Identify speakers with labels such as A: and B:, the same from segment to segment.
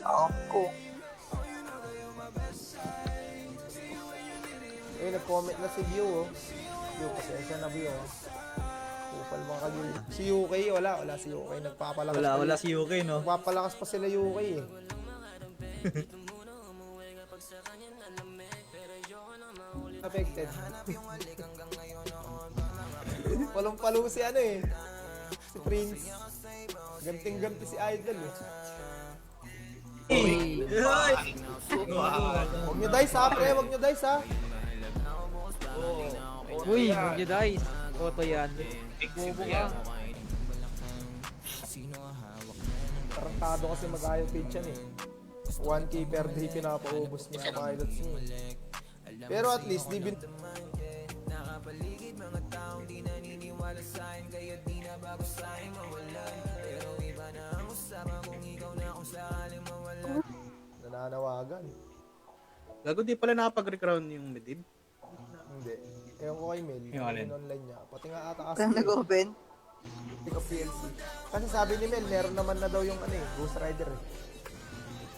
A: Ako.
B: Eh, nag-comment na si View, oh. View, pasensya na, View, oh. Kupal mga kagil. Si UK, wala si UK. Nagpapalakas pa.
C: Wala si UK, no?
B: Nagpapalakas pa sila UK, eh. Affected. Palong-palo si ano, eh. Si Prince. Ganting-ganti si Idol, eh. Huwag nyo dice, ha, pre. Huwag nyo dice, ha.
D: Uy, huwag nyo guys. Auto yan. Bobo ka.
B: Tarantado kasi mag-ayaw page yan, eh. 1k per day pinapaubos niya ang pilots niya. Pero at least, di bin... Nananawagan.
E: Gago, di pala nakapag-recrown yung Medivh.
B: Hindi. Ewan ko kay Mel.
C: Yung alin?
B: Online niya. Pati nga ata kasi.
A: Parang nag-open.
B: Pick up PLC. Kasi sabi ni Mel, meron naman na daw yung ano, eh, Ghost Rider, eh.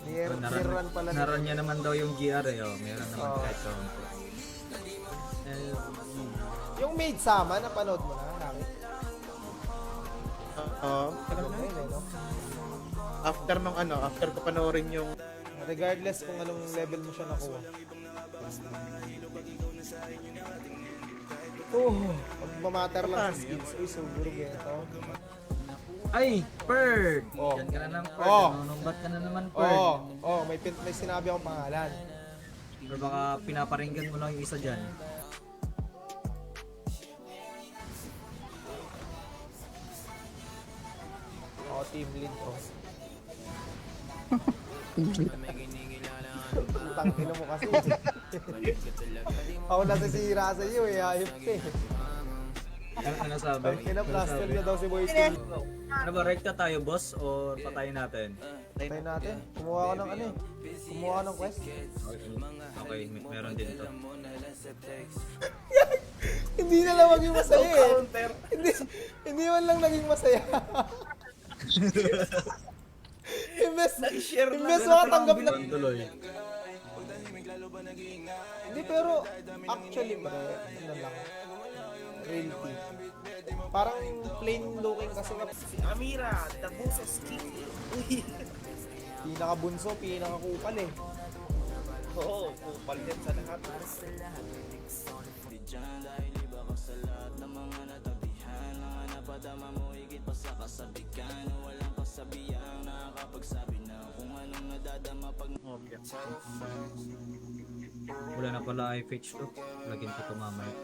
B: Niran pala.
C: Naran niya naman daw yung GR, eh. Oh. Meron naman
B: Oo.
C: kahit so.
B: Yung Maid Sama, napanood mo na? Nakit?
E: Tagal na.
B: Ayun, eh, no?
E: After ko panoorin yung
B: Regardless kung anong level mo siya nakuha. Pag mamatter lang sa skills, uy, siguro ganito.
C: Ay, Bird!
B: Oh.
C: Yan ka na ng Bird.
B: Oh.
C: Nanunumbat ka na naman, Bird.
B: May sinabi akong pangalan.
C: Pero baka pinaparinggan mo lang yung isa dyan.
B: Team lead, oh. Putang ina mo kasi. Ako nasisira sa iyo, eh. Ayop ka, eh.
C: Ano sabi?
B: Kina-plaster niya daw si Boy Team.
C: Ano ba, rekta tayo, boss? O patayin natin?
B: Tayo natin. Kumuha ka ng ano, eh. Kumuha ka ng quest.
C: Okay, meron din ito.
B: Hindi na lang maging masaya, eh. Hindi man lang naging masaya. Imbes makatanggap na.
C: Tuloy.
B: Hindi, pero actually, pre, ano lang, reality. Parang plain looking kasi nga.
F: Si Amira, the Busos King.
B: Pinakabunso, pinakakupal, eh.
F: Oo, kupal din sa lahat.
E: okay.
C: Wala na pala IFH to. Lagyan ko ito mamaya.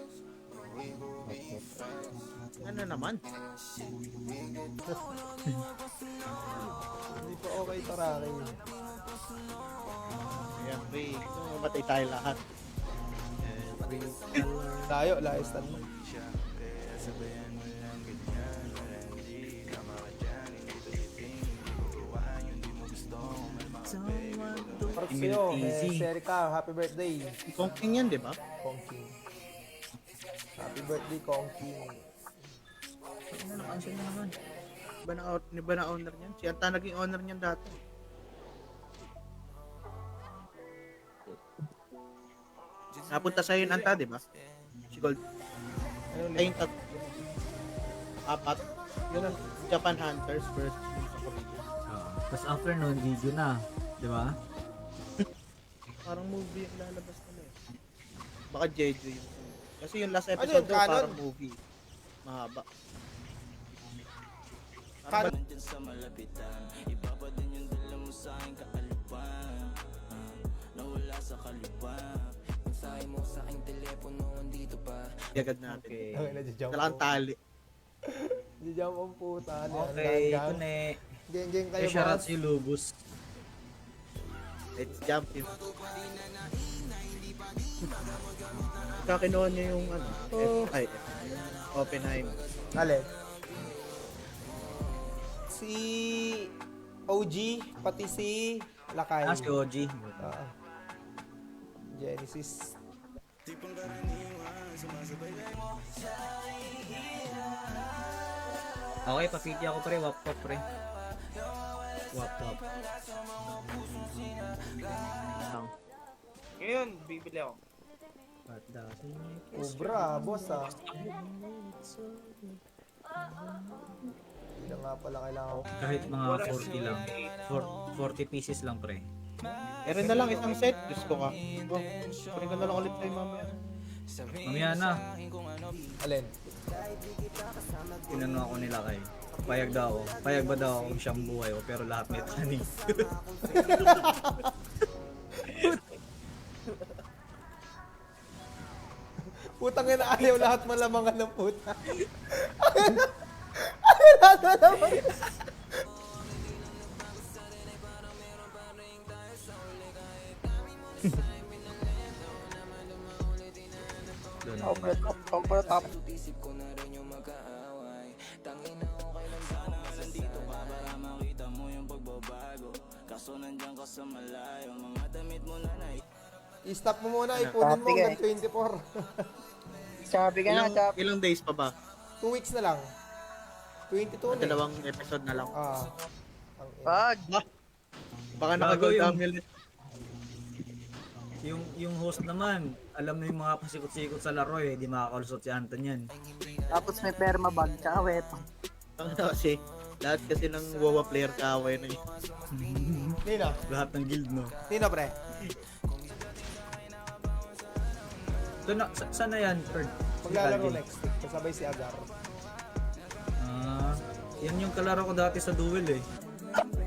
E: Ano naman?
B: Hindi pa okay taraki.
E: Ayan, pre. Mamatay tayo lahat.
B: Layo, stand mo. Parang sa'yo, Serica, happy birthday.
E: Kong King yan, di ba?
B: Kong King. Happy birthday, Kong King.
C: Ano na, cancel na naman.
E: Iba na owner niyan? Si Anta naging owner niyan dati. Napunta sa'yo yung Anta, di ba? Si Gold.
B: Ayun,
E: Ay, yung apat. Yun ang Japan Hunters first.
C: Tapos after nun, video na. Di ba?
E: Parang movie yung lalabas nila eh. Baka Jeju yun. Kasi yung last
B: Ano
E: episode
B: yun,
E: daw
B: canon?
E: parang movie. Mahaba.
B: Kan-
E: Agad natin.
C: Okay.
B: Okay, nadya-jump
E: Kailangan tali.
B: Nadya-jump ang puta.
C: Okay, ito na eh.
B: Geng-geng kayo,
C: Eh, shoutout
B: boss.
C: si Lubus.
E: Let's jump in. Kakinuha niya yung ano, Oppenheimer.
B: Alin? Si OG, pati si Lakay.
C: Ah, si OG.
B: Oo. Genesis.
C: Okay, papiti ako pre. Wap wap pre. Wap wap.
D: Lang.
F: Ngayon, bibili ako.
C: What doesn't make you
B: Cobra, boss ah. Hindi nga pala kailangan ko.
C: Kahit mga 40 lang. 40 pieces lang pre.
E: Meron na lang isang set. Diyos ko ka. Oh, pwede ka na lang ulit tayo mamaya.
C: Mamaya na.
B: Alin?
C: Tinanong ako nila kay. Payag ba daw ako siyang buhay ko pero lahat may taning.
B: Putang ina, ayaw lahat malamangan ng puta.
E: Over top.
B: I-stop mo muna, ipunin mo hanggang 24.
A: Sabi ka na,
E: Ilang days pa ba?
B: 2 weeks na lang. 22 na eh.
E: Dalawang episode na lang.
B: Ah. Ang
A: pag.
E: Baka
C: Bago
E: naka-gold
C: yung-
E: amulet.
C: Yung host naman, alam na yung mga pasikot-sikot sa laro eh, di makakalusot si Anton yan.
A: Tapos may perma bag, tsaka weapon.
E: Ang kasi, lahat kasi ng WoW player kaaway na yun.
B: Nino,
C: Lahat ng guild no.
B: Nino pre.
C: So, saan na yan, Ferd?
B: Maglalaro next week. Kasabay si Agar.
C: Ah, yan yung kalaro ko dati sa duel eh.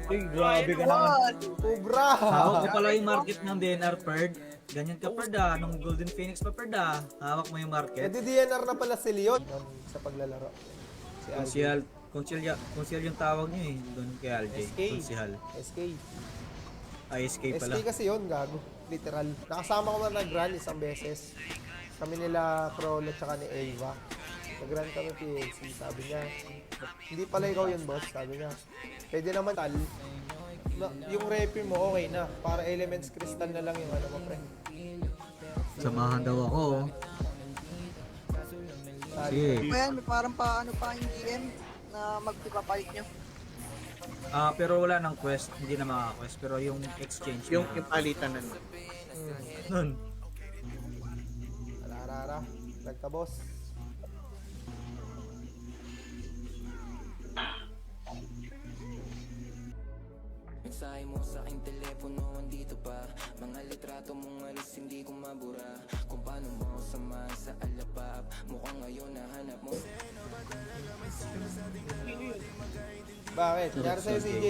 C: Uy, grabe ka naman.
B: Cobra!
C: Hawak ko pala yung market ng DNR, Ferd. Ganyan ka, Ferd ah. Nung Golden Phoenix pa, Ferd ah. Hawak mo yung market.
B: Pwede DNR na pala si Leon sa paglalaro. Si Alvin.
C: Konsyal yung tawag niyo eh. Doon kay LJ.
B: SK.
C: Konsyal.
B: SK.
C: ISK pala.
B: SK kasi yun, gago. Literal. Nakasama ko na nag-run isang beses. Kami nila Crowley at saka ni Ava. Nag-run kami PLC. Sabi niya, hindi pala ikaw yun, boss. Sabi niya, pwede naman tal. Yung repi mo, okay na. Para elements crystal na lang yung ano mo, pre.
C: Samahan daw ako. oh. Sige.
A: Ano yan, may parang pa, ano pa yung GM na magpipapalit nyo.
C: Ah, pero wala nang quest. Hindi na maka-quest. Pero yung exchange.
E: Yung
C: meron.
E: palitan na nun.
C: Nun.
B: Arara. Nagka-boss.
G: Mensahe mo sa aking telepono andito pa. Mga litrato mong alis hindi ko mabura. Kung paano mo samahan sa alapap. Mukhang ngayon nahanap mo.
B: Bakit? Nangyari sa'yo, CJ.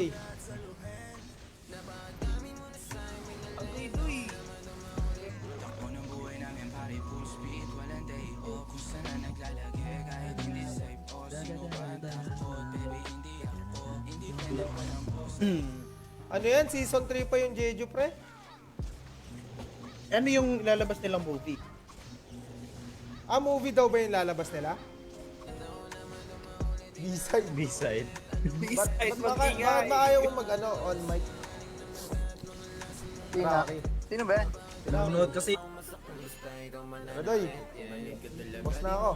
B: Ano yan? Season 3 pa yung Jeju, pre?
E: Ano yung ilalabas nilang movie?
B: Ah, movie daw ba yung lalabas nila? B-side.
C: B-side.
B: Ba't bakit ba ayaw mo mag-ano, on mic? Rocky.
A: Sino ba yan?
C: Nanonood kasi.
B: Radoy, boss na ako.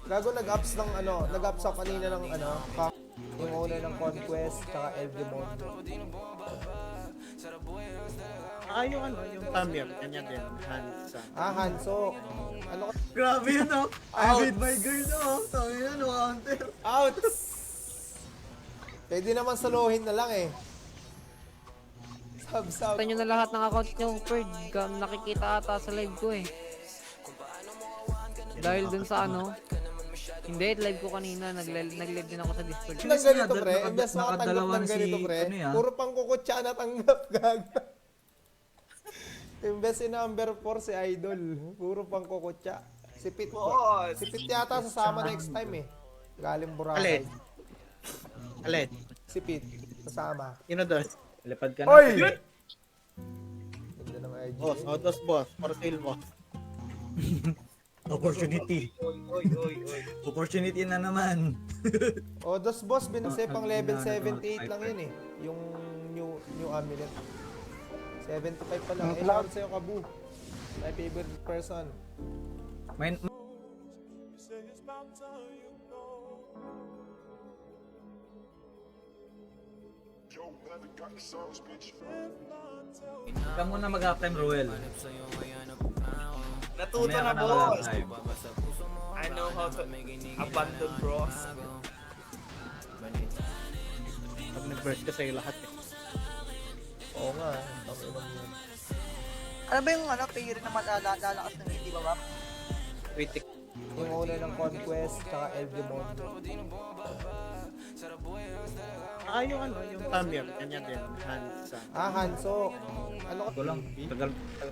B: Gago nag-ups ng ano, nag-ups ako kanina ng ano, yung owner ng Conquest, tsaka El Demonio.
E: Yung ano, yung Tamir, kanya din, Hansa.
B: Ah, Hanso. Ano ka?
C: Grabe yun oh. I
B: Out.
C: made my girl oh. Sabi na no counter.
B: Out! Pwede naman solohin na lang eh. Sub.
D: Ito nyo na lahat ng account nyo, Ferd. Nakikita ata sa live ko eh. Dahil dun sa ano, hindi, live ko kanina, nag-live din ako sa Discord.
B: Ng ganito pre,
C: Naka-
B: imbes makatanggap
C: nakadalawa
B: ng
C: na si-
B: ganito pre,
C: ano yan?
B: puro pang kukutsa na tanggap gaga. Imbes si number 4 si Idol, puro pang kukutsa. Si Pit,
F: Boss!
B: si Pit yata sasama next time eh. Galing Boracay.
E: Alin?
B: Si Pit, sasama.
E: Yun na doon.
C: Lapad ka na.
B: Oy! Ganda ng IG.
E: Boss, Odos boss, for sale boss.
C: Opportunity.
F: Oy.
C: Opportunity na naman.
B: Odos boss, binase pang level
C: Ang
B: 78 lang yun eh. Yung new amulet. 75 pa lang. Eh, shout sa'yo Kabu. My favorite person.
C: May Ikaw muna mag-halftime, Ruel.
F: Natuto
C: Mamaya
F: na,
C: ka
F: boss.
C: mag-halftime.
F: I know how to abandon bros.
E: Pag nag-burst ka sa'yo lahat eh.
B: Oo nga, tangin lang yun.
A: Ano ba yung theory na lalakas ng hindi ba, Bap?
E: Critic.
B: Yung owner ng Conquest, tsaka El Demonio.
E: Yung Tamir, kanya din. Hansa.
B: Hanso. Ano ka?
C: Ito lang.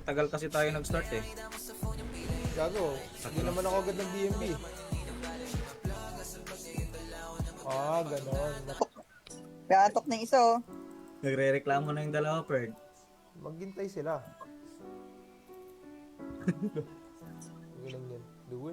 C: Tagal kasi tayo nag-start eh.
B: Gago. Hindi naman ako agad ng BMB. Ganon.
A: Kaya antok na yung isa, oh.
C: Nagre-reklamo na yung dalawa, Perd.
B: Maghintay sila. Ganun yan. Duel.